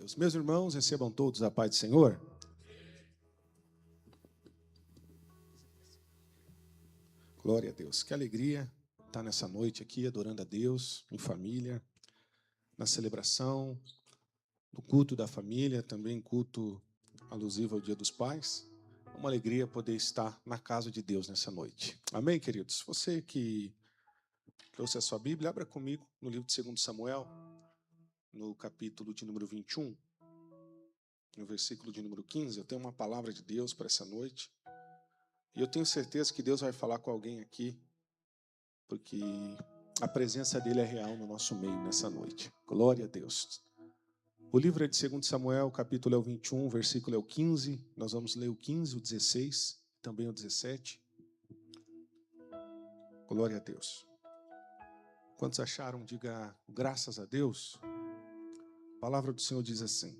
Deus. Meus irmãos, recebam todos a paz do Senhor. Glória a Deus. Que alegria estar nessa noite aqui, adorando a Deus, em família, na celebração, no culto da família, também culto alusivo ao Dia dos Pais. Uma alegria poder estar na casa de Deus nessa noite. Amém, queridos? Você que trouxe a sua Bíblia, abra comigo no livro de 2 Samuel, no capítulo de número 21, no versículo de número 15. Eu tenho uma palavra de Deus para essa noite. E eu tenho certeza que Deus vai falar com alguém aqui, porque a presença dele é real no nosso meio nessa noite. Glória a Deus. O livro é de 2 Samuel, o capítulo é o 21, o versículo é o 15. Nós vamos ler o 15, o 16, também o 17. Glória a Deus. Quantos acharam, diga graças a Deus. A palavra do Senhor diz assim: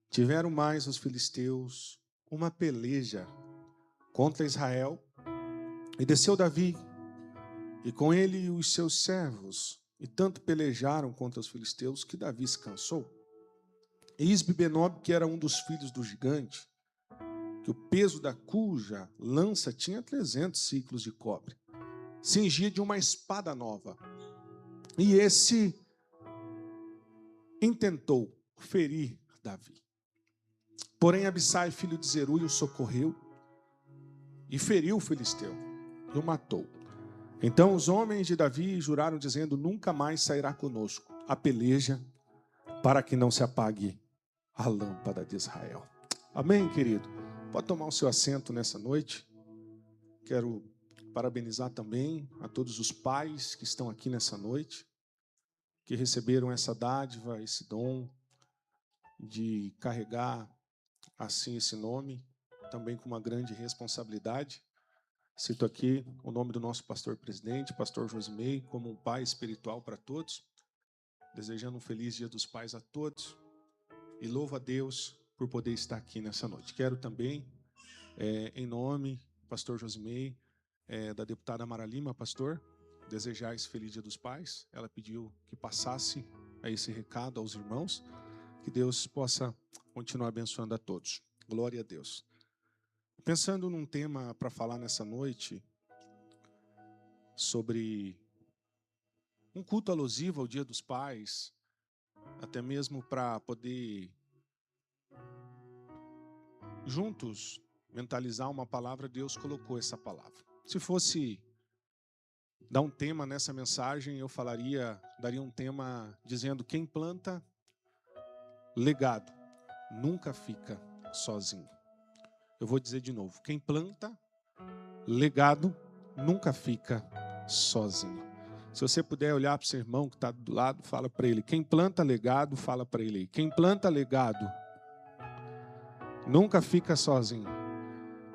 tiveram mais os filisteus uma peleja contra Israel, e desceu Davi, e com ele os seus servos, e tanto pelejaram contra os filisteus, que Davi se cansou. E Isbi-Benob, que era um dos filhos do gigante, que o peso da cuja lança tinha 300 ciclos de cobre, cingia de uma espada nova. E esse intentou ferir Davi. Porém, Abissai, filho de Zeruia, o socorreu e feriu o filisteu e o matou. Então os homens de Davi juraram, dizendo: nunca mais sairá conosco a peleja, para que não se apague a lâmpada de Israel. Amém, querido? Pode tomar o seu assento nessa noite. Quero parabenizar também a todos os pais que estão aqui nessa noite, que receberam essa dádiva, esse dom de carregar assim esse nome, também com uma grande responsabilidade. Cito aqui o nome do nosso pastor-presidente, pastor Josimei, como um pai espiritual para todos, desejando um feliz Dia dos Pais a todos, e louvo a Deus por poder estar aqui nessa noite. Quero também, em nome do pastor Josimei, da deputada Mara Lima, pastor, desejar esse feliz Dia dos Pais. Ela pediu que passasse esse recado aos irmãos, que Deus possa continuar abençoando a todos. Glória a Deus. Pensando num tema para falar nessa noite, sobre um culto alusivo ao Dia dos Pais, até mesmo para poder juntos mentalizar uma palavra, Deus colocou essa palavra. Se fosse dar um tema nessa mensagem, eu daria um tema dizendo: quem planta legado nunca fica sozinho. Eu vou dizer de novo: quem planta legado nunca fica sozinho. Se você puder olhar para o seu irmão que está do lado, fala para ele: quem planta legado, fala para ele: quem planta legado nunca fica sozinho.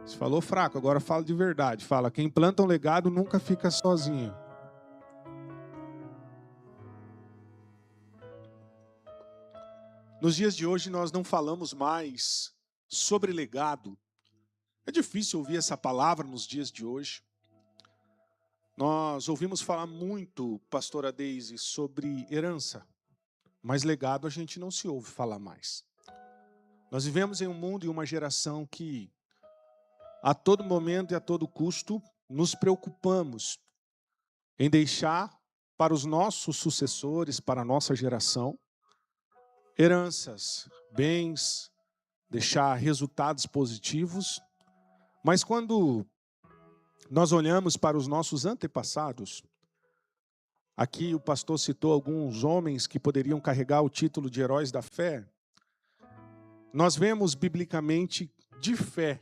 Você falou fraco, agora fala de verdade. Fala: quem planta um legado nunca fica sozinho. Nos dias de hoje nós não falamos mais sobre legado. É difícil ouvir essa palavra nos dias de hoje. Nós ouvimos falar muito, pastora Deise, sobre herança, mas legado a gente não se ouve falar mais. Nós vivemos em um mundo e uma geração que a todo momento e a todo custo nos preocupamos em deixar para os nossos sucessores, para a nossa geração, heranças, bens, deixar resultados positivos. Mas quando nós olhamos para os nossos antepassados, aqui o pastor citou alguns homens que poderiam carregar o título de heróis da fé. Nós vemos biblicamente de fé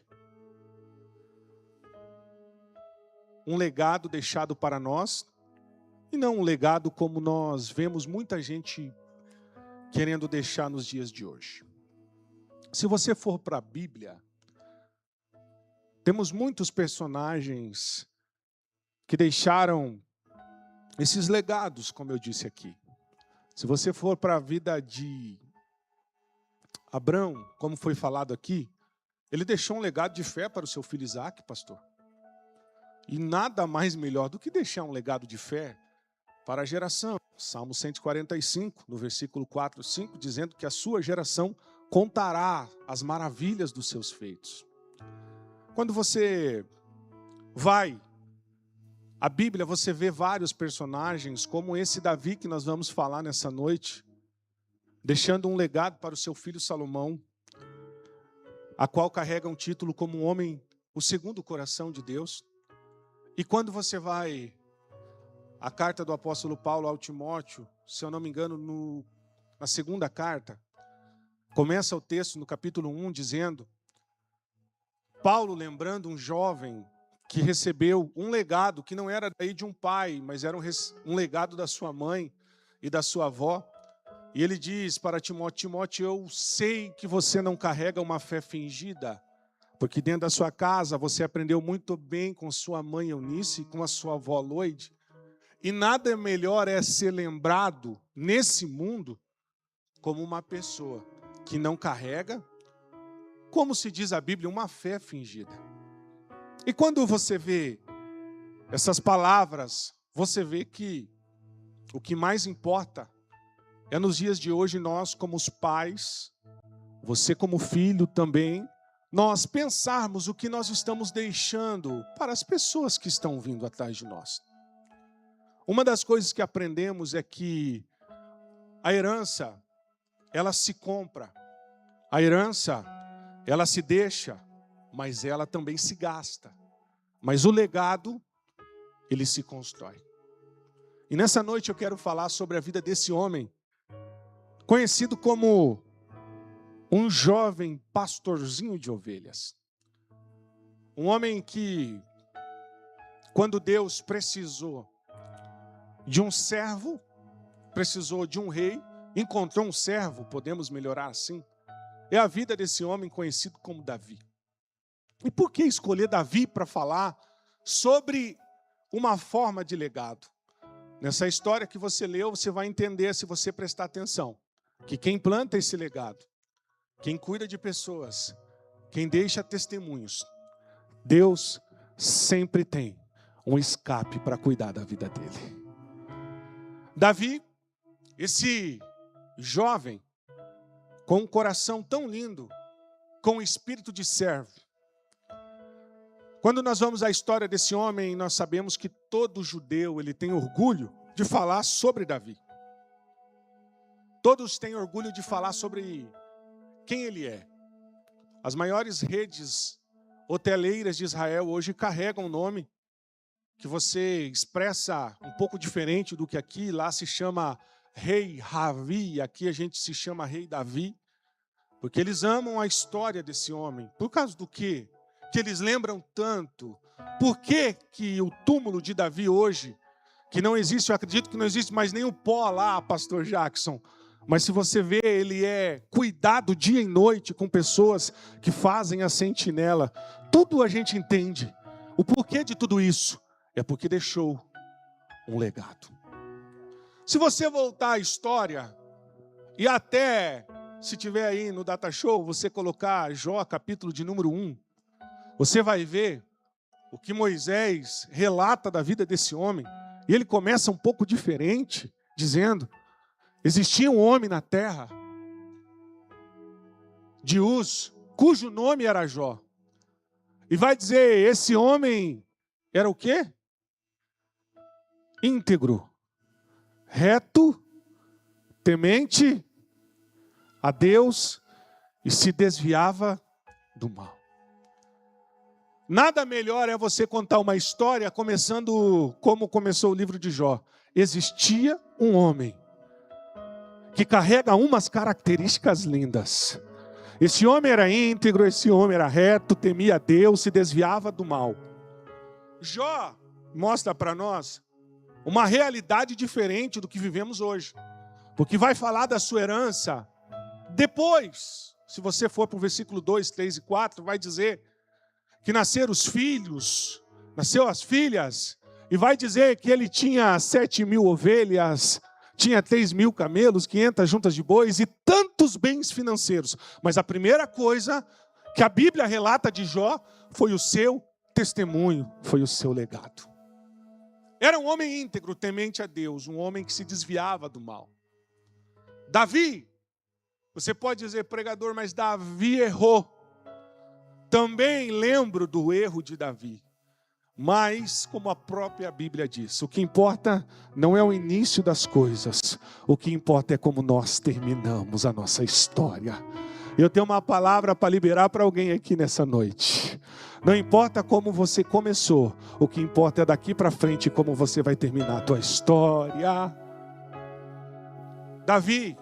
um legado deixado para nós, e não um legado como nós vemos muita gente querendo deixar nos dias de hoje. Se você for para a Bíblia, temos muitos personagens que deixaram esses legados, como eu disse aqui. Se você for para a vida de Abraão, como foi falado aqui, ele deixou um legado de fé para o seu filho Isaac, pastor. E nada mais melhor do que deixar um legado de fé para a geração Salmo 145, no versículo 4 e 5, dizendo que a sua geração contará as maravilhas dos seus feitos. Quando você vai à Bíblia, você vê vários personagens, como esse Davi que nós vamos falar nessa noite, deixando um legado para o seu filho Salomão, a qual carrega um título como um homem, o segundo coração de Deus. E quando você vai à carta do apóstolo Paulo ao Timóteo, se eu não me engano, na segunda carta, começa o texto no capítulo 1 dizendo, Paulo lembrando um jovem que recebeu um legado que não era daí de um pai, mas era um legado da sua mãe e da sua avó. E ele diz para Timóteo, Timóteo, eu sei que você não carrega uma fé fingida, porque dentro da sua casa você aprendeu muito bem com sua mãe Eunice e com a sua avó Loide. E nada melhor é ser lembrado nesse mundo como uma pessoa que não carrega, como se diz a Bíblia, uma fé fingida. E quando você vê essas palavras, você vê que o que mais importa é nos dias de hoje nós como os pais, você como filho também, nós pensarmos o que nós estamos deixando para as pessoas que estão vindo atrás de nós. Uma das coisas que aprendemos é que a herança, ela se compra. A herança, ela se deixa, mas ela também se gasta. Mas o legado, ele se constrói. E nessa noite eu quero falar sobre a vida desse homem, conhecido como um jovem pastorzinho de ovelhas. Um homem que, quando Deus precisou de um servo, precisou de um rei, encontrou um servo, podemos melhorar assim, é a vida desse homem conhecido como Davi. E por que escolher Davi para falar sobre uma forma de legado? Nessa história que você leu, você vai entender, se você prestar atenção, que quem planta esse legado, quem cuida de pessoas, quem deixa testemunhos, Deus sempre tem um escape para cuidar da vida dele. Davi, esse jovem, com um coração tão lindo, com um espírito de servo. Quando nós vamos à história desse homem, nós sabemos que todo judeu ele tem orgulho de falar sobre Davi. Todos têm orgulho de falar sobre quem ele é. As maiores redes hoteleiras de Israel hoje carregam um nome que você expressa um pouco diferente do que aqui. Lá se chama Rei Ravi, aqui a gente se chama Rei Davi, porque eles amam a história desse homem. Por causa do quê? Que eles lembram tanto. Por que que o túmulo de Davi hoje, que não existe, eu acredito que não existe mais nem o pó lá, pastor Jackson, mas se você vê, ele é cuidado dia e noite com pessoas que fazem a sentinela. Tudo a gente entende. O porquê de tudo isso é porque deixou um legado. Se você voltar à história, e até, se tiver aí no Data Show, você colocar Jó, capítulo de número 1, você vai ver o que Moisés relata da vida desse homem. E ele começa um pouco diferente, dizendo, existia um homem na terra, de Uz, cujo nome era Jó. E vai dizer, esse homem era o quê? Íntegro, reto, temente a Deus e se desviava do mal. Nada melhor é você contar uma história começando como começou o livro de Jó. Existia um homem que carrega umas características lindas. Esse homem era íntegro, esse homem era reto, temia a Deus, se desviava do mal. Jó mostra para nós uma realidade diferente do que vivemos hoje. Porque vai falar da sua herança depois. Se você for para o versículo 2, 3 e 4, vai dizer que nasceram os filhos, nasceu as filhas, e vai dizer que ele tinha 7.000 ovelhas, tinha 3.000 camelos, 500 juntas de bois e tantos bens financeiros. Mas a primeira coisa que a Bíblia relata de Jó foi o seu testemunho, foi o seu legado. Era um homem íntegro, temente a Deus, um homem que se desviava do mal. Davi, você pode dizer, pregador, mas Davi errou. Também lembro do erro de Davi. Mas, como a própria Bíblia diz, o que importa não é o início das coisas. O que importa é como nós terminamos a nossa história. Eu tenho uma palavra para liberar para alguém aqui nessa noite. Não importa como você começou, o que importa é daqui para frente como você vai terminar a tua história. Davi,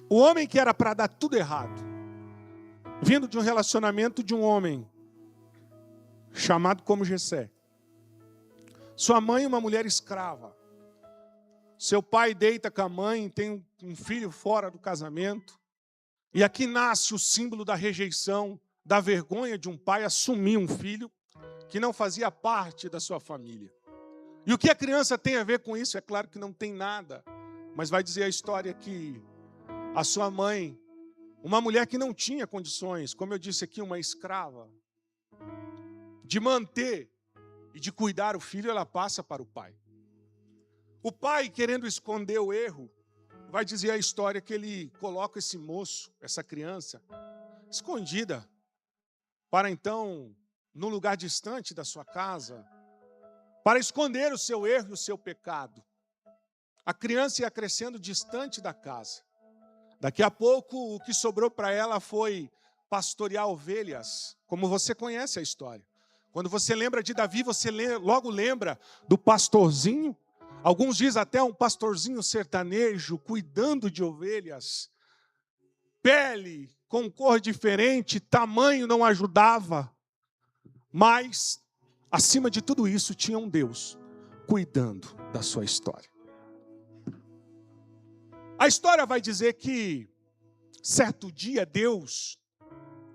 o homem que era para dar tudo errado, vindo de um relacionamento de um homem chamado como Jessé. Sua mãe, uma mulher escrava. Seu pai deita com a mãe, tem um filho fora do casamento. E aqui nasce o símbolo da rejeição, da vergonha de um pai assumir um filho que não fazia parte da sua família. E o que a criança tem a ver com isso? É claro que não tem nada. Mas vai dizer a história que a sua mãe, uma mulher que não tinha condições, como eu disse aqui, uma escrava, de manter e de cuidar o filho, ela passa para o pai. O pai, querendo esconder o erro, vai dizer a história que ele coloca esse moço, essa criança, escondida, para então, num lugar distante da sua casa, para esconder o seu erro e o seu pecado. A criança ia crescendo distante da casa. Daqui a pouco, o que sobrou para ela foi pastorear ovelhas, como você conhece a história. Quando você lembra de Davi, você logo lembra do pastorzinho. Alguns dizem até um pastorzinho sertanejo, cuidando de ovelhas. Pele com cor diferente, tamanho não ajudava. Mas, acima de tudo isso, tinha um Deus cuidando da sua história. A história vai dizer que, certo dia, Deus,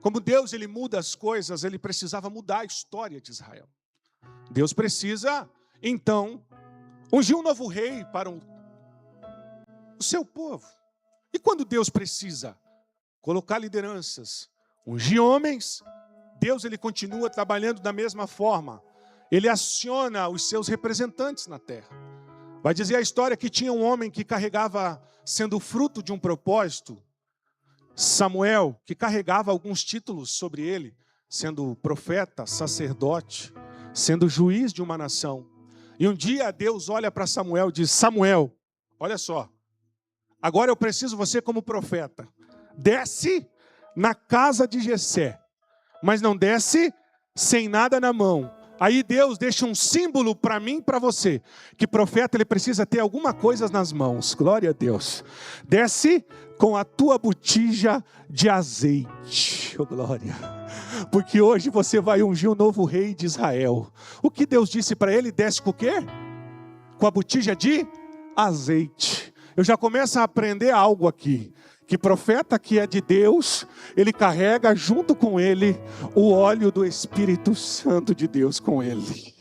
como Deus ele muda as coisas, ele precisava mudar a história de Israel. Deus precisa, então, ungir um novo rei para o seu povo. E quando Deus precisa colocar lideranças, ungir homens, Deus ele continua trabalhando da mesma forma. Ele aciona os seus representantes na terra. Vai dizer a história que tinha um homem que carregava, sendo fruto de um propósito, Samuel, que carregava alguns títulos sobre ele, sendo profeta, sacerdote, sendo juiz de uma nação. E um dia Deus olha para Samuel e diz: Samuel, olha só, agora eu preciso você como profeta. Desce na casa de Jessé, mas não desce sem nada na mão. Aí Deus deixa um símbolo para mim e para você, que profeta ele precisa ter alguma coisa nas mãos. Glória a Deus. Desce com a tua botija de azeite. Oh, glória. Porque hoje você vai ungir o novo rei de Israel. O que Deus disse para ele? Desce com o quê? Com a botija de azeite. Eu já começo a aprender algo aqui. Que profeta que é de Deus, ele carrega junto com ele o óleo do Espírito Santo de Deus com ele.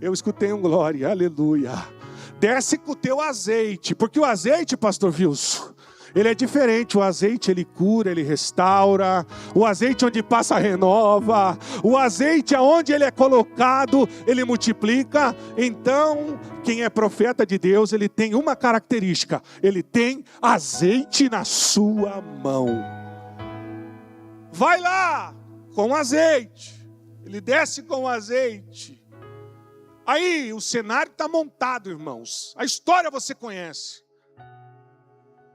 Eu escutei um glória, aleluia. Desce com o teu azeite, porque o azeite, pastor Wilson, ele é diferente. O azeite ele cura, ele restaura. O azeite onde passa renova. O azeite aonde ele é colocado, ele multiplica. Então, quem é profeta de Deus, ele tem uma característica. Ele tem azeite na sua mão. Vai lá com azeite. Ele desce com azeite. Aí o cenário está montado, irmãos. A história você conhece.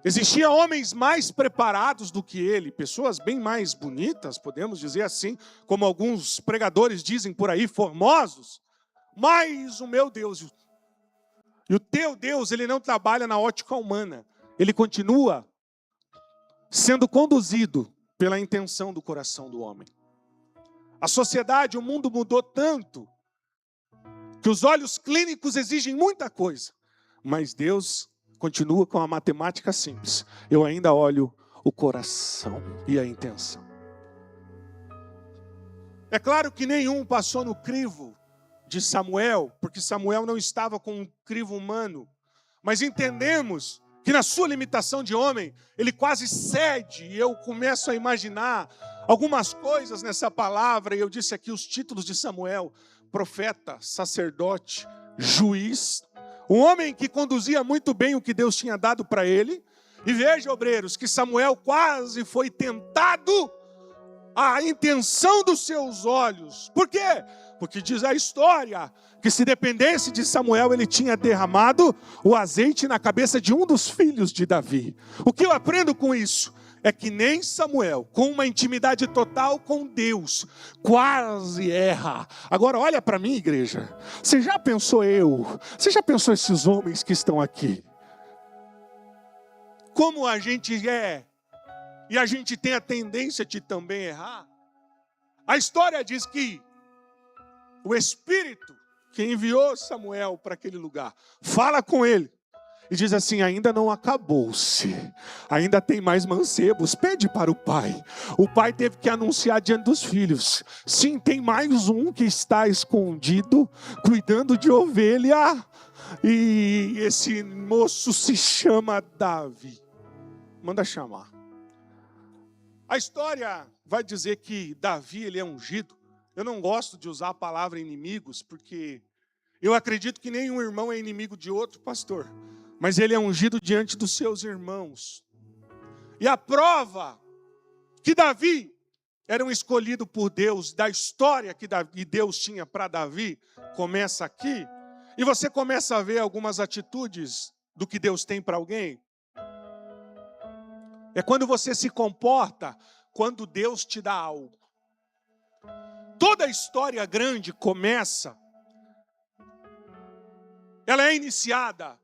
Existiam homens mais preparados do que ele, pessoas bem mais bonitas, podemos dizer assim, como alguns pregadores dizem por aí, formosos. Mas o meu Deus e o teu Deus, ele não trabalha na ótica humana. Ele continua sendo conduzido pela intenção do coração do homem. A sociedade, o mundo mudou tanto que os olhos clínicos exigem muita coisa, mas Deus continua com a matemática simples. Eu ainda olho o coração e a intenção. É claro que nenhum passou no crivo de Samuel, porque Samuel não estava com um crivo humano. Mas entendemos que na sua limitação de homem, ele quase cede. E eu começo a imaginar algumas coisas nessa palavra. E eu disse aqui os títulos de Samuel. profeta, sacerdote, juiz, um homem que conduzia muito bem o que Deus tinha dado para ele. E veja, obreiros, que Samuel quase foi tentado à intenção dos seus olhos. Por quê? Porque diz a história que se dependesse de Samuel, ele tinha derramado o azeite na cabeça de um dos filhos de Davi. O que eu aprendo com isso? É que nem Samuel, com uma intimidade total com Deus, quase erra. Agora olha para mim, igreja. Você já pensou esses homens que estão aqui? Como a gente é, e a gente tem a tendência de também errar. A história diz que o Espírito que enviou Samuel para aquele lugar, fala com ele e diz assim: ainda não acabou-se, ainda tem mais mancebos, pede para o pai. O pai teve que anunciar diante dos filhos: sim, tem mais um que está escondido, cuidando de ovelha, e esse moço se chama Davi. Manda chamar. A história vai dizer que Davi, ele é ungido. Eu não gosto de usar a palavra inimigos, porque eu acredito que nenhum irmão é inimigo de outro, pastor. Mas ele é ungido diante dos seus irmãos. E a prova que Davi era um escolhido por Deus, da história que Deus tinha para Davi, começa aqui. E você começa a ver algumas atitudes do que Deus tem para alguém. É quando você se comporta, quando Deus te dá algo. Toda a história grande começa, ela é iniciada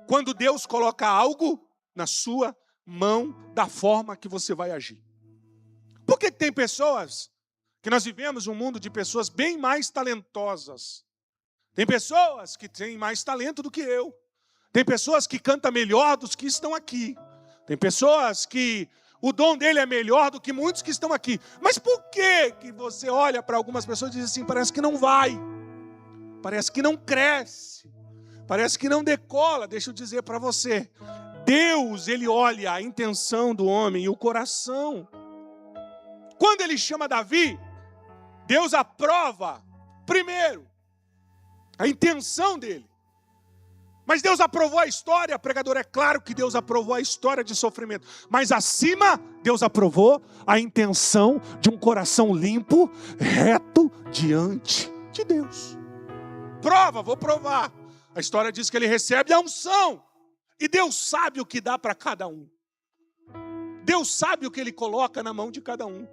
quando Deus coloca algo na sua mão da forma que você vai agir. Por que tem pessoas, que nós vivemos um mundo de pessoas bem mais talentosas. Tem pessoas que têm mais talento do que eu. Tem pessoas que cantam melhor dos que estão aqui. Tem pessoas que o dom dele é melhor do que muitos que estão aqui. Mas por que você olha para algumas pessoas e diz assim: parece que não vai, parece que não cresce, parece que não decola? Deixa eu dizer para você, Deus, ele olha a intenção do homem e o coração. Quando ele chama Davi, Deus aprova primeiro a intenção dele. Mas Deus aprovou a história, pregador, é claro que Deus aprovou a história de sofrimento. Mas acima, Deus aprovou a intenção de um coração limpo, reto, diante de Deus. Prova, vou provar. A história diz que ele recebe a unção. E Deus sabe o que dá para cada um. Deus sabe o que ele coloca na mão de cada um.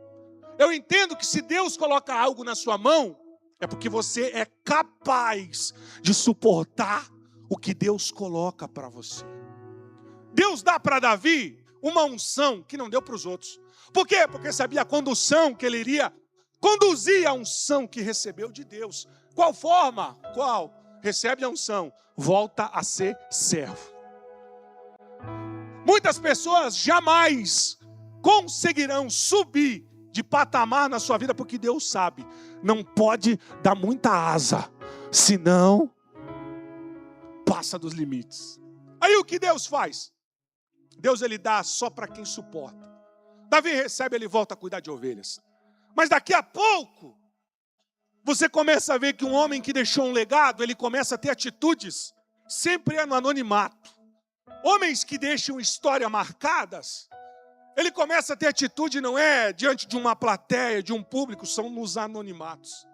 Eu entendo que se Deus coloca algo na sua mão, é porque você é capaz de suportar o que Deus coloca para você. Deus dá para Davi uma unção que não deu para os outros. Por quê? Porque sabia a condução que ele iria conduzir, a unção que recebeu de Deus. Qual forma? Qual? Recebe a unção, volta a ser servo. Muitas pessoas jamais conseguirão subir de patamar na sua vida, porque Deus sabe, não pode dar muita asa, senão passa dos limites. Aí o que Deus faz? Deus, ele dá só para quem suporta. Davi recebe, ele volta a cuidar de ovelhas. Mas daqui a pouco, você começa a ver que um homem que deixou um legado, ele começa a ter atitudes, sempre é no anonimato. Homens que deixam histórias marcadas, ele começa a ter atitude, não é diante de uma plateia, de um público, são nos anonimatos.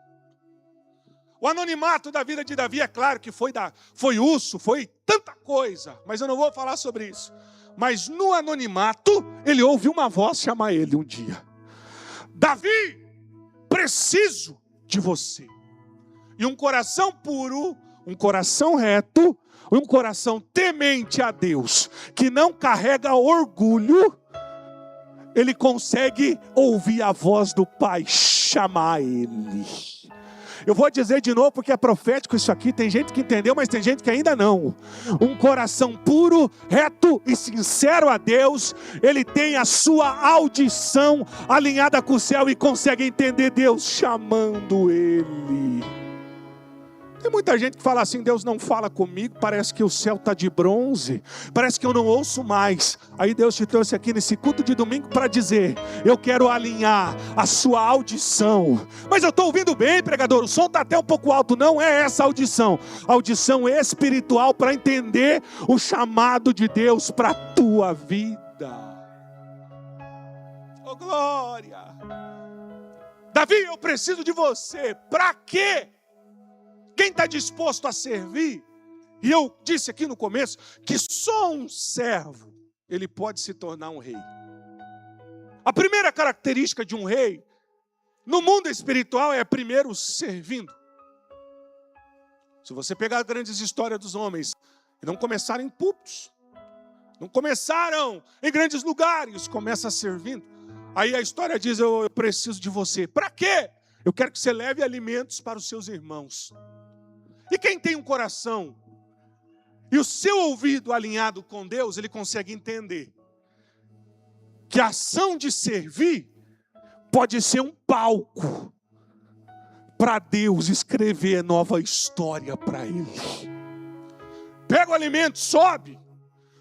O anonimato da vida de Davi, é claro que foi urso, foi tanta coisa, mas eu não vou falar sobre isso. Mas no anonimato, ele ouviu uma voz chamar ele um dia: Davi, preciso de você. E um coração puro, um coração reto, um coração temente a Deus, que não carrega orgulho, ele consegue ouvir a voz do Pai chamar ele. Eu vou dizer de novo porque é profético isso aqui. Tem gente que entendeu, mas tem gente que ainda não. Um coração puro, reto e sincero a Deus, ele tem a sua audição alinhada com o céu e consegue entender Deus chamando ele. Tem muita gente que fala assim: Deus não fala comigo, parece que o céu está de bronze, parece que eu não ouço mais. Aí Deus te trouxe aqui nesse culto de domingo para dizer: eu quero alinhar a sua audição. Mas eu estou ouvindo bem, pregador, o som está até um pouco alto. Não é essa audição espiritual para entender o chamado de Deus para a tua vida. Oh glória! Davi, eu preciso de você. Para quê? Quem está disposto a servir? E eu disse aqui no começo que só um servo ele pode se tornar um rei. A primeira característica de um rei no mundo espiritual é primeiro servindo. Se você pegar as grandes histórias dos homens, não começaram em púlpitos, não começaram em grandes lugares, começa servindo. Aí a história diz: eu preciso de você. Para quê? Eu quero que você leve alimentos para os seus irmãos. E quem tem um coração e o seu ouvido alinhado com Deus, ele consegue entender que a ação de servir pode ser um palco para Deus escrever nova história para ele. Pega o alimento, sobe,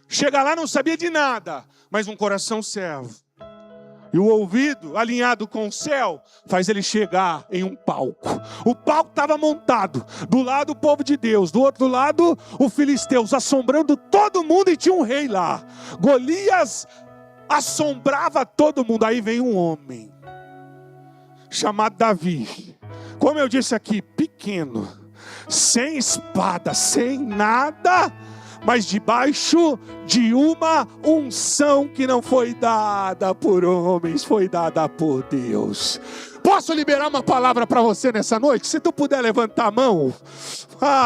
chega lá, não sabia de nada, mas um coração servo. E o ouvido alinhado com o céu faz ele chegar em um palco. O palco estava montado. Do lado o povo de Deus, do outro lado os filisteus, assombrando todo mundo, e tinha um rei lá. Golias assombrava todo mundo. Aí vem um homem chamado Davi. Como eu disse aqui, pequeno, sem espada, sem nada, mas debaixo de uma unção que não foi dada por homens, foi dada por Deus. Posso liberar uma palavra para você nessa noite? Se tu puder levantar a mão.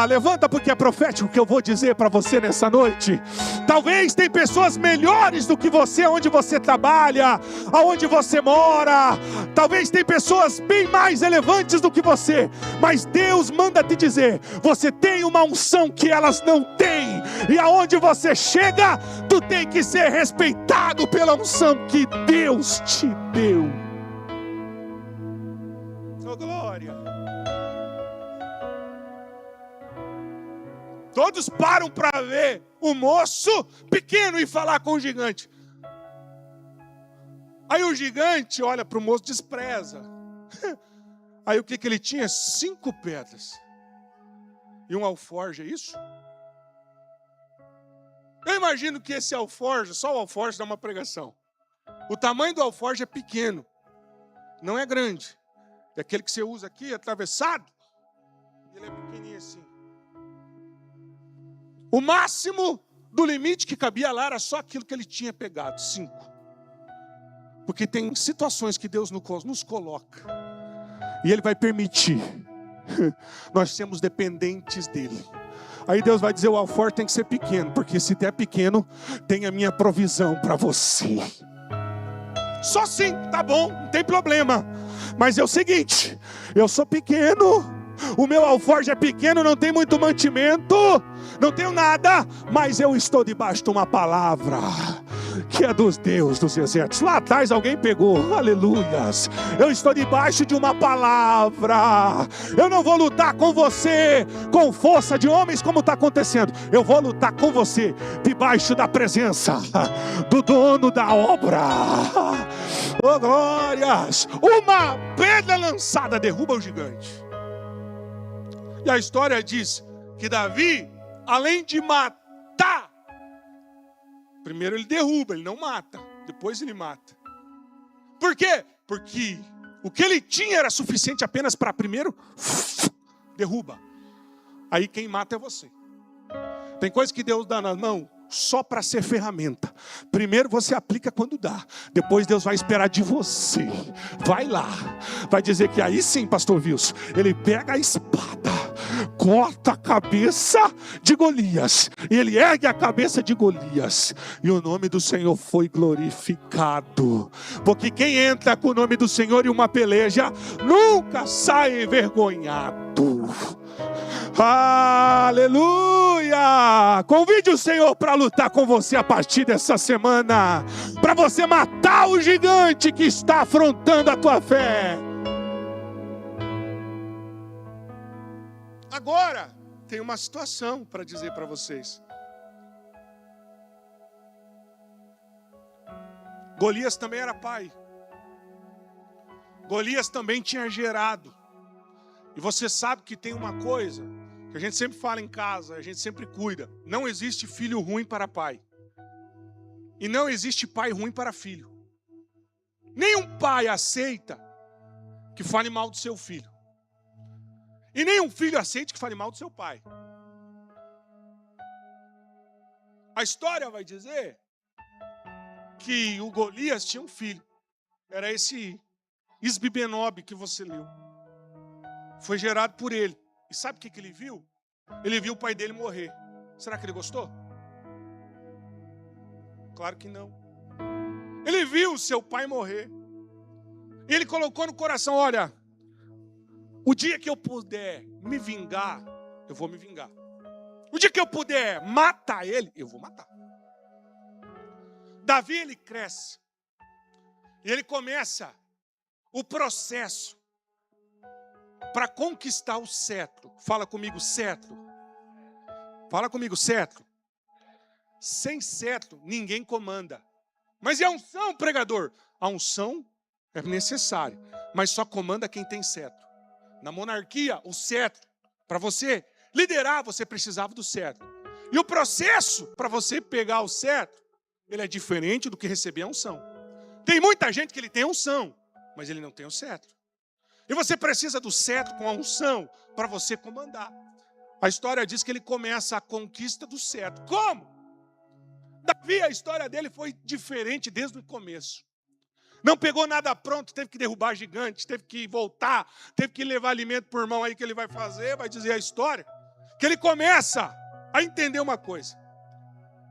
Levanta, porque é profético o que eu vou dizer para você nessa noite. Talvez tem pessoas melhores do que você, onde você trabalha, aonde você mora. Talvez tem pessoas bem mais relevantes do que você. Mas Deus manda te dizer: você tem uma unção que elas não têm. E aonde você chega, tu tem que ser respeitado pela unção que Deus te deu. Oh, glória! Todos param para ver o moço pequeno e falar com o gigante. Aí o gigante olha para o moço, despreza. Aí o que ele tinha? 5 pedras. E um alforje, é isso? Eu imagino que esse alforje, só o alforje dá uma pregação. O tamanho do alforje é pequeno, não é grande. É aquele que você usa aqui, atravessado. Ele é pequenininho assim. O máximo do limite que cabia lá era só aquilo que ele tinha pegado, 5. Porque tem situações que Deus nos coloca, e Ele vai permitir. Nós somos dependentes dEle. Aí Deus vai dizer: o alforje tem que ser pequeno, porque se der pequeno, tem a minha provisão para você. Só sim, tá bom, não tem problema. Mas é o seguinte: eu sou pequeno, o meu alforje é pequeno, não tem muito mantimento, não tenho nada, mas eu estou debaixo de uma palavra que é dos Deus dos exércitos. Lá atrás alguém pegou, aleluias. Eu estou debaixo de uma palavra. Eu não vou lutar com você com força de homens como está acontecendo. Eu vou lutar com você debaixo da presença do dono da obra. Oh glórias! Uma pedra lançada derruba o gigante. E a história diz que Davi, além de matar, primeiro ele derruba, ele não mata, depois ele mata. Por quê? Porque o que ele tinha era suficiente apenas para primeiro derruba. Aí quem mata é você. Tem coisa que Deus dá na mão só para ser ferramenta. Primeiro você aplica quando dá, depois Deus vai esperar de você. Vai lá, vai dizer que aí sim, pastor Wilson, ele pega a espada, corta a cabeça de Golias, e ele ergue a cabeça de Golias, e o nome do Senhor foi glorificado. Porque quem entra com o nome do Senhor em uma peleja nunca sai envergonhado. Aleluia! Convide o Senhor para lutar com você a partir dessa semana, para você matar o gigante que está afrontando a tua fé. Agora, tem uma situação para dizer para vocês. Golias também era pai. Golias também tinha gerado. E você sabe que tem uma coisa que a gente sempre fala em casa, a gente sempre cuida. Não existe filho ruim para pai. E não existe pai ruim para filho. Nenhum pai aceita que fale mal do seu filho. E nenhum filho aceite que fale mal do seu pai. A história vai dizer que o Golias tinha um filho. Era esse Isbi-Benob que você leu. Foi gerado por ele. E sabe o que ele viu? Ele viu o pai dele morrer. Será que ele gostou? Claro que não. Ele viu o seu pai morrer. E ele colocou no coração, olha, o dia que eu puder me vingar, eu vou me vingar. O dia que eu puder matar ele, eu vou matar. Davi, ele cresce. E ele começa o processo para conquistar o cetro. Fala comigo, cetro. Fala comigo, cetro. Sem cetro, ninguém comanda. Mas e a unção, pregador? A unção é necessária, mas só comanda quem tem cetro. Na monarquia, o cetro, para você liderar, você precisava do cetro. E o processo para você pegar o cetro, ele é diferente do que receber a unção. Tem muita gente que ele tem a unção, mas ele não tem o cetro. E você precisa do cetro com a unção para você comandar. A história diz que ele começa a conquista do cetro. Como? Davi, a história dele foi diferente desde o começo. Não pegou nada pronto, teve que derrubar gigantes, teve que voltar, teve que levar alimento por mão aí que ele vai fazer, vai dizer a história. Que ele começa a entender uma coisa.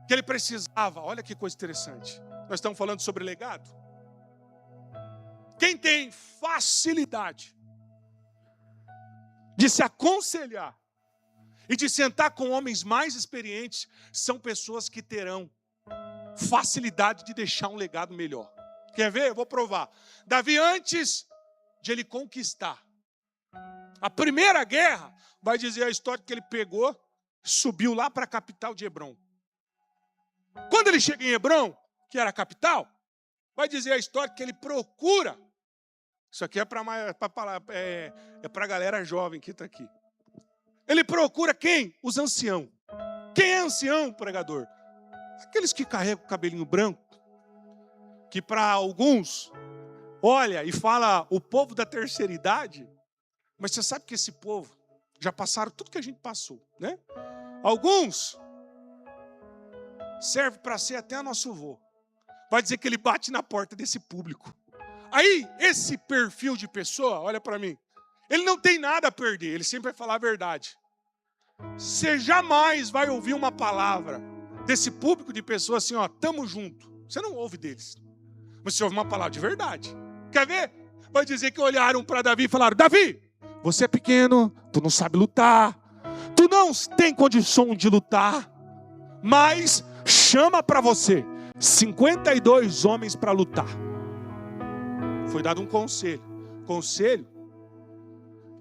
Que ele precisava, olha que coisa interessante. Nós estamos falando sobre legado. Quem tem facilidade de se aconselhar e de sentar com homens mais experientes, são pessoas que terão facilidade de deixar um legado melhor. Quer ver? Eu vou provar. Davi, antes de ele conquistar a primeira guerra, vai dizer a história que ele pegou, subiu lá para a capital de Hebrom. Quando ele chega em Hebrom, que era a capital, vai dizer a história que ele procura. Isso aqui é para a galera jovem que está aqui. Ele procura quem? Os anciãos. Quem é ancião, pregador? Aqueles que carregam o cabelinho branco, que para alguns olha e fala o povo da terceira idade, mas você sabe que esse povo já passaram tudo que a gente passou, né? Alguns serve para ser até nosso avô. Vai dizer que ele bate na porta desse público. Aí, esse perfil de pessoa, olha para mim, ele não tem nada a perder, ele sempre vai falar a verdade. Você jamais vai ouvir uma palavra desse público de pessoas assim, ó, tamo junto. Você não ouve deles. Mas você ouve uma palavra de verdade. Quer ver? Vai dizer que olharam para Davi e falaram, Davi, você é pequeno, tu não sabe lutar, tu não tem condição de lutar, mas chama para você 52 homens para lutar. Foi dado um conselho. Conselho,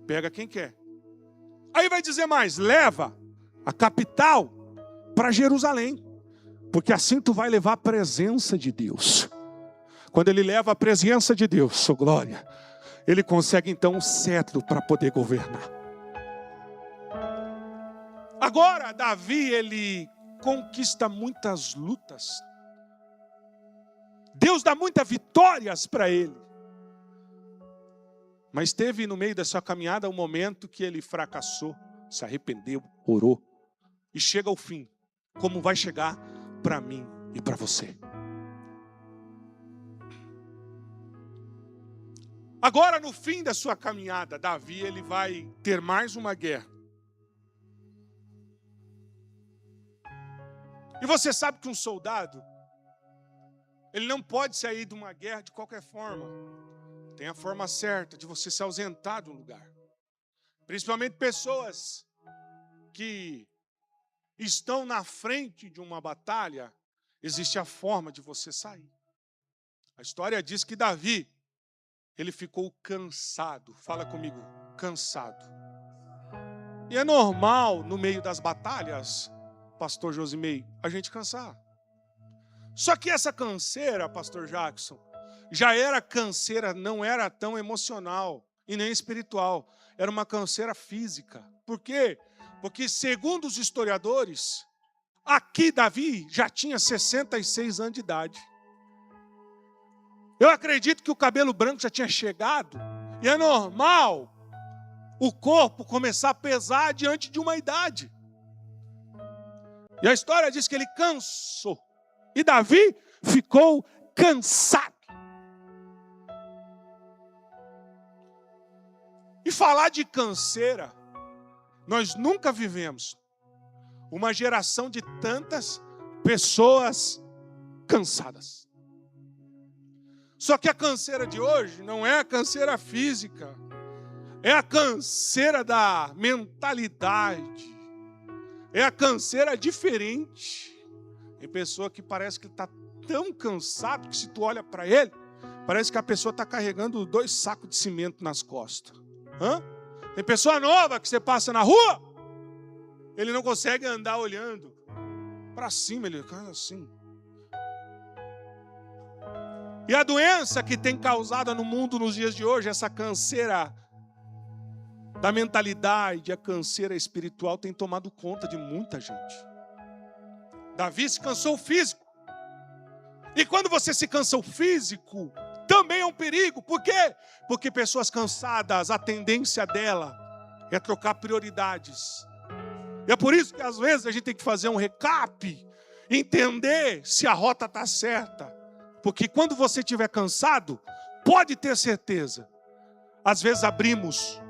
pega quem quer. Aí vai dizer mais, leva a capital para Jerusalém, porque assim tu vai levar a presença de Deus. Quando ele leva a presença de Deus, sua glória, ele consegue então um cetro para poder governar. Agora, Davi, ele conquista muitas lutas. Deus dá muitas vitórias para ele. Mas teve no meio da sua caminhada um momento que ele fracassou, se arrependeu, orou. E chega ao fim, como vai chegar para mim e para você. Agora, no fim da sua caminhada, Davi, ele vai ter mais uma guerra. E você sabe que um soldado, ele não pode sair de uma guerra de qualquer forma. Tem a forma certa de você se ausentar de um lugar. Principalmente pessoas que estão na frente de uma batalha, existe a forma de você sair. A história diz que Davi, ele ficou cansado. Fala comigo, cansado. E é normal, no meio das batalhas, pastor Josimei, a gente cansar. Só que essa canseira, pastor Jackson, já era canseira, não era tão emocional e nem espiritual. Era uma canseira física. Por quê? Porque, segundo os historiadores, aqui Davi já tinha 66 anos de idade. Eu acredito que o cabelo branco já tinha chegado. E é normal o corpo começar a pesar diante de uma idade. E a história diz que ele cansou. E Davi ficou cansado. E falar de canseira, nós nunca vivemos uma geração de tantas pessoas cansadas. Só que a canseira de hoje não é a canseira física, é a canseira da mentalidade, é a canseira diferente. Tem pessoa que parece que está tão cansado que se tu olha para ele, parece que a pessoa está carregando 2 sacos de cimento nas costas. Tem pessoa nova que você passa na rua, ele não consegue andar olhando para cima, ele cai assim. E a doença que tem causado no mundo nos dias de hoje, essa canseira da mentalidade, a canseira espiritual tem tomado conta de muita gente. Davi se cansou o físico. E quando você se cansa o físico, também é um perigo. Por quê? Porque pessoas cansadas, a tendência dela é trocar prioridades. E é por isso que às vezes a gente tem que fazer um recap, entender se a rota está certa. Porque quando você estiver cansado, pode ter certeza, às vezes abrimos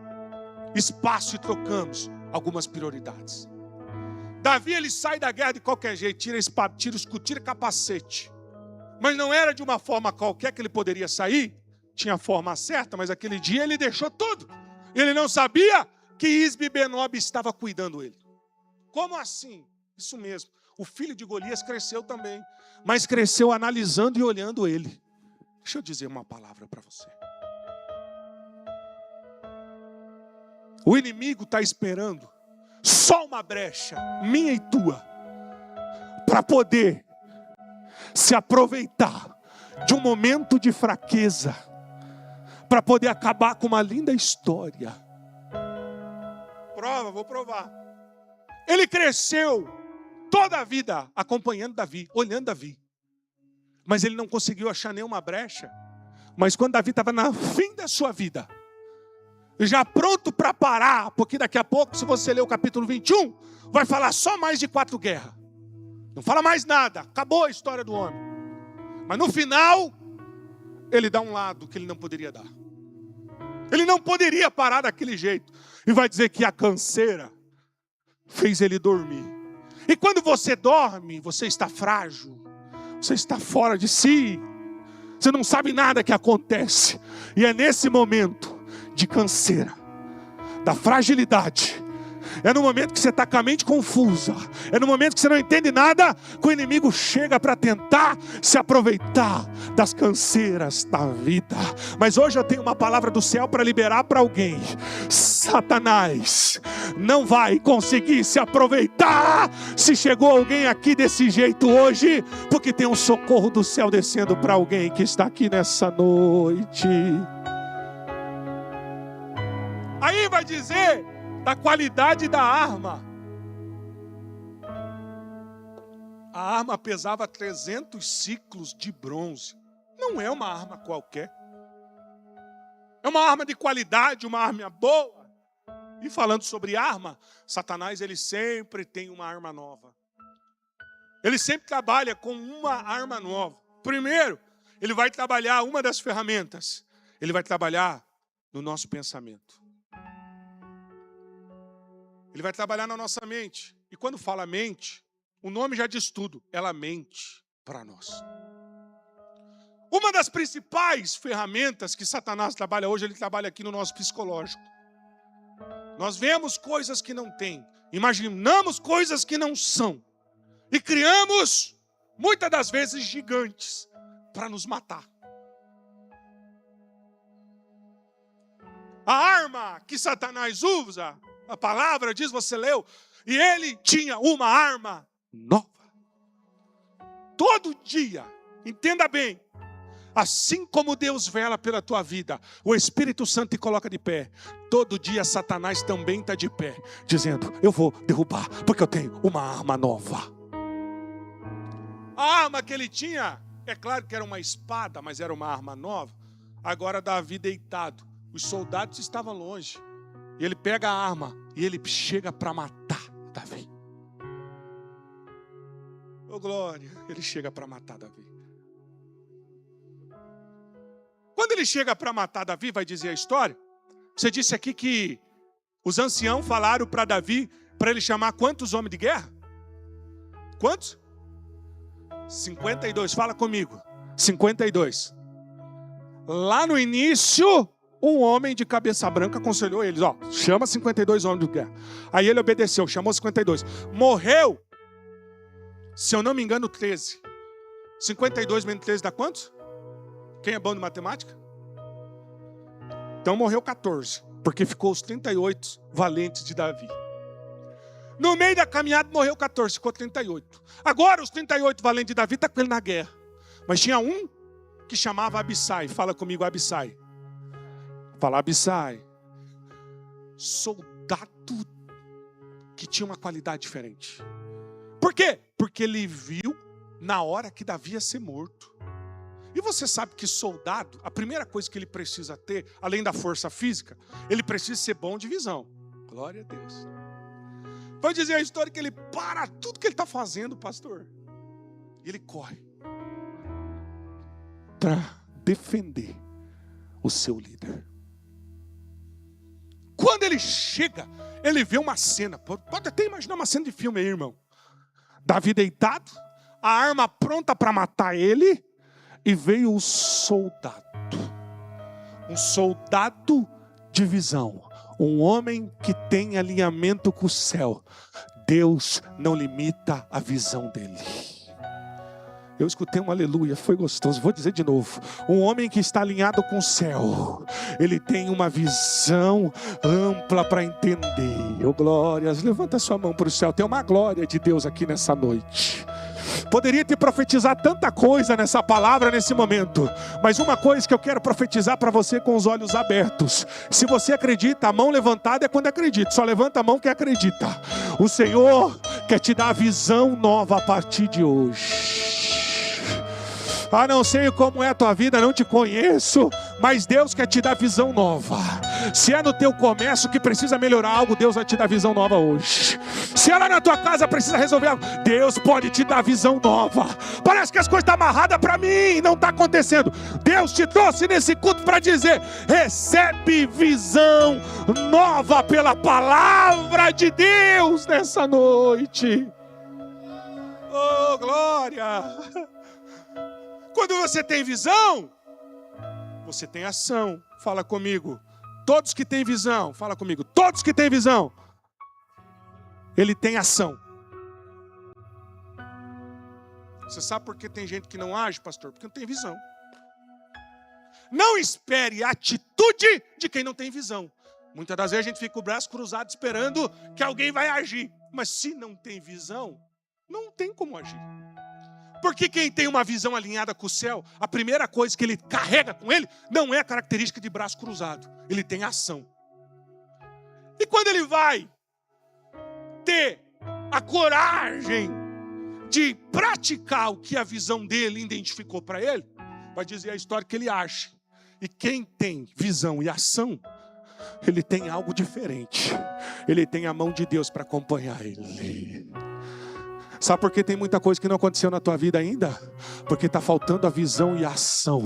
espaço e trocamos algumas prioridades. Davi, ele sai da guerra de qualquer jeito, tira espada, tira escudo, tira capacete. Mas não era de uma forma qualquer que ele poderia sair, tinha a forma certa, mas aquele dia ele deixou tudo. Ele não sabia que Isbi-Benob estava cuidando dele. Como assim? Isso mesmo. O filho de Golias cresceu também, mas cresceu analisando e olhando ele. Deixa eu dizer uma palavra para você. O inimigo está esperando só uma brecha, minha e tua, para poder se aproveitar de um momento de fraqueza, para poder acabar com uma linda história. Prova, vou provar. Ele cresceu toda a vida acompanhando Davi, olhando Davi. Mas ele não conseguiu achar nenhuma brecha. Mas quando Davi estava no fim da sua vida, já pronto para parar, porque daqui a pouco, se você ler o capítulo 21, vai falar só mais de 4 guerras. Não fala mais nada, acabou a história do homem. Mas no final, ele dá um lado que ele não poderia dar. Ele não poderia parar daquele jeito. E vai dizer que a canseira fez ele dormir. E quando você dorme, você está frágil, você está fora de si, você não sabe nada que acontece. E é nesse momento de canseira, da fragilidade, é no momento que você está com a mente confusa, é no momento que você não entende nada, que o inimigo chega para tentar se aproveitar das canseiras da vida. Mas hoje eu tenho uma palavra do céu para liberar para alguém. Satanás não vai conseguir se aproveitar se chegou alguém aqui desse jeito hoje, porque tem um socorro do céu descendo para alguém que está aqui nessa noite. Aí vai dizer da qualidade da arma. A arma pesava 300 ciclos de bronze. Não é uma arma qualquer. É uma arma de qualidade, uma arma boa. E falando sobre arma, Satanás ele sempre tem uma arma nova. Ele sempre trabalha com uma arma nova. Primeiro, ele vai trabalhar uma das ferramentas. Ele vai trabalhar no nosso pensamento. Ele vai trabalhar na nossa mente. E quando fala mente, o nome já diz tudo. Ela mente para nós. Uma das principais ferramentas que Satanás trabalha hoje, ele trabalha aqui no nosso psicológico. Nós vemos coisas que não tem, imaginamos coisas que não são. E criamos, muitas das vezes, gigantes para nos matar. A arma que Satanás usa A palavra diz, você leu, e ele tinha uma arma nova. Todo dia, entenda bem, assim como Deus vela pela tua vida, o Espírito Santo te coloca de pé. Todo dia Satanás também está de pé, dizendo, eu vou derrubar, porque eu tenho uma arma nova. A arma que ele tinha, é claro que era uma espada, mas era uma arma nova. Agora Davi deitado, os soldados estavam longe. E ele pega a arma e ele chega para matar Davi. Oh glória, ele chega para matar Davi. Quando ele chega para matar Davi, vai dizer a história. Você disse aqui que os anciãos falaram para Davi, para ele chamar quantos homens de guerra? Quantos? 52, fala comigo. 52. Lá no início, um homem de cabeça branca aconselhou eles, chama 52 homens de guerra. Aí ele obedeceu, chamou 52. Morreu, se eu não me engano, 13. 52 menos 13 dá quantos? Quem é bom de matemática? Então morreu 14, porque ficou os 38 valentes de Davi. No meio da caminhada morreu 14, ficou 38. Agora os 38 valentes de Davi estão com ele na guerra. Mas tinha um que chamava Abissai. Fala comigo, Abissai. Fala, Abissai. Soldado que tinha uma qualidade diferente. Por quê? Porque ele viu na hora que Davi ia ser morto. E você sabe que soldado, a primeira coisa que ele precisa ter, além da força física, ele precisa ser bom de visão. Glória a Deus. Vai dizer a história que ele para tudo que ele está fazendo, pastor. E ele corre para defender o seu líder. Quando ele chega, ele vê uma cena. Pode até imaginar uma cena de filme aí, irmão. Davi deitado, a arma pronta para matar ele. E veio o soldado. Um soldado de visão. Um homem que tem alinhamento com o céu. Deus não limita a visão dele. Eu escutei um aleluia, foi gostoso. Vou dizer de novo. Um homem que está alinhado com o céu, ele tem uma visão ampla para entender. Oh glórias, levanta sua mão para o céu. Tem uma glória de Deus aqui nessa noite. Poderia te profetizar tanta coisa nessa palavra, nesse momento. Mas uma coisa que eu quero profetizar para você com os olhos abertos. Se você acredita, a mão levantada é quando acredita. Só levanta a mão quem acredita. O Senhor quer te dar visão nova a partir de hoje. Não sei como é a tua vida, não te conheço, mas Deus quer te dar visão nova. Se é no teu comércio que precisa melhorar algo, Deus vai te dar visão nova hoje. Se é lá na tua casa precisa resolver algo, Deus pode te dar visão nova. Parece que as coisas estão amarradas para mim, não está acontecendo. Deus te trouxe nesse culto para dizer, recebe visão nova pela palavra de Deus nessa noite. Oh glória! Quando você tem visão, você tem ação. Fala comigo. Todos que têm visão, fala comigo. Todos que têm visão, ele tem ação. Você sabe por que tem gente que não age, pastor? Porque não tem visão. Não espere a atitude de quem não tem visão. Muitas das vezes a gente fica com o braço cruzado esperando que alguém vai agir. Mas se não tem visão, não tem como agir. Porque quem tem uma visão alinhada com o céu, a primeira coisa que ele carrega com ele não é a característica de braço cruzado. Ele tem ação. E quando ele vai ter a coragem de praticar o que a visão dele identificou para ele, vai dizer a história que ele age. E quem tem visão e ação, ele tem algo diferente. Ele tem a mão de Deus para acompanhar ele. Sabe por que tem muita coisa que não aconteceu na tua vida ainda? Porque está faltando a visão e a ação.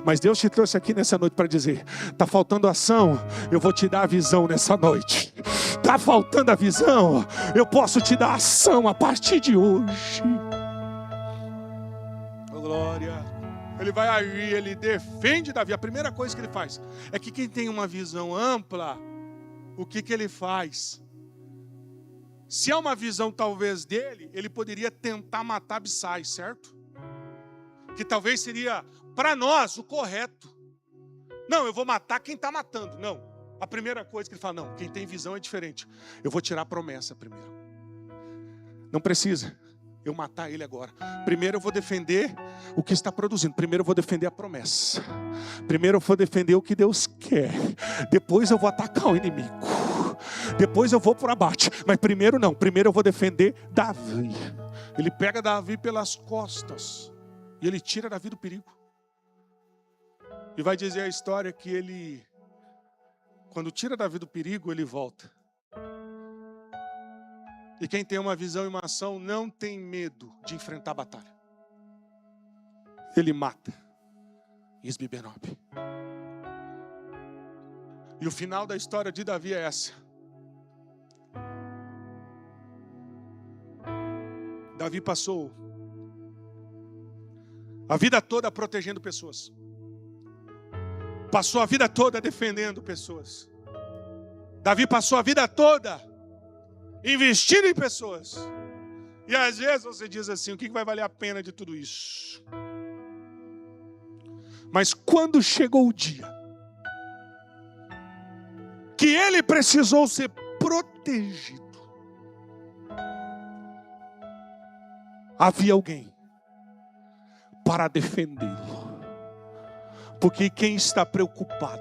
Mas Deus te trouxe aqui nessa noite para dizer, está faltando ação, eu vou te dar a visão nessa noite. Está faltando a visão, eu posso te dar ação a partir de hoje. Oh, glória. Ele vai agir, ele defende Davi. A primeira coisa que ele faz é que quem tem uma visão ampla, o que ele faz? Se é uma visão talvez dele, ele poderia tentar matar Abissai, certo? Que talvez seria para nós o correto. Não, eu vou matar quem está matando. Não, A primeira coisa que ele fala, não, quem tem visão é diferente. Eu vou tirar a promessa primeiro. Não precisa eu matar ele agora. Primeiro eu vou defender o que está produzindo. Primeiro eu vou defender a promessa. Primeiro eu vou defender o que Deus quer. Depois eu vou atacar o inimigo. Depois eu vou para o abate. Mas primeiro não. Primeiro eu vou defender Davi. Ele pega Davi pelas costas. E ele tira Davi do perigo. E vai dizer a história que ele, quando tira Davi do perigo, ele volta. E quem tem uma visão e uma ação não tem medo de enfrentar a batalha. Ele mata Isbi-Benob. E o final da história de Davi é essa. Davi passou a vida toda protegendo pessoas. Passou a vida toda defendendo pessoas. Davi passou a vida toda investindo em pessoas. E às vezes você diz assim, o que vai valer a pena de tudo isso? Mas quando chegou o dia que ele precisou ser protegido, havia alguém para defendê-lo. Porque quem está preocupado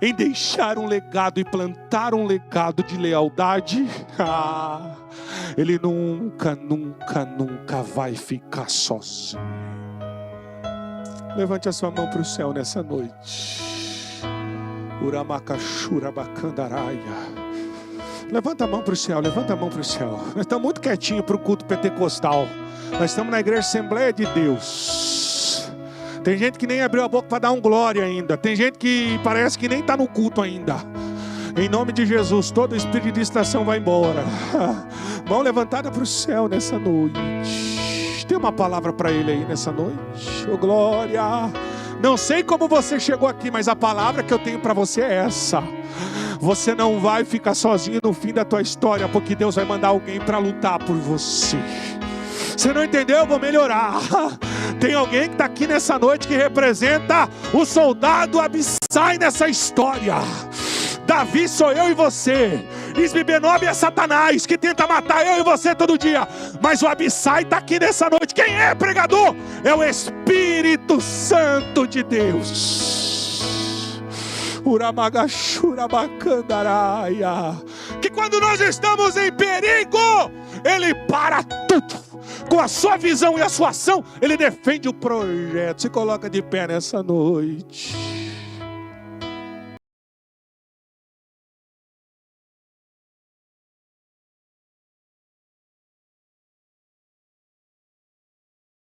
em deixar um legado e plantar um legado de lealdade, ele nunca vai ficar sozinho. Levante a sua mão para o céu nessa noite. Uramacachurabacandaraia. Levanta a mão para o céu, levanta a mão para o céu. Nós estamos muito quietinhos para o culto pentecostal. Nós estamos na igreja Assembleia de Deus. Tem gente que nem abriu a boca para dar um glória ainda. Tem gente que parece que nem está no culto ainda. Em nome de Jesus, todo espírito de distração vai embora. Mão levantada para o céu nessa noite. Tem uma palavra para ele aí nessa noite. Oh, glória. Não sei como você chegou aqui, mas a palavra que eu tenho para você é essa. Você não vai ficar sozinho no fim da tua história, porque Deus vai mandar alguém para lutar por você. Você não entendeu? Eu vou melhorar. Tem alguém que está aqui nessa noite que representa o soldado Abissai nessa história. Davi sou eu e você. Isbi-Benob é Satanás que tenta matar eu e você todo dia. Mas o Abissai está aqui nessa noite. Quem é, pregador? É o Espírito Santo de Deus. Uramagachurabacandaraia. Que quando nós estamos em perigo, Ele para tudo. Com a sua visão e a sua ação, Ele defende o projeto. Se coloca de pé nessa noite.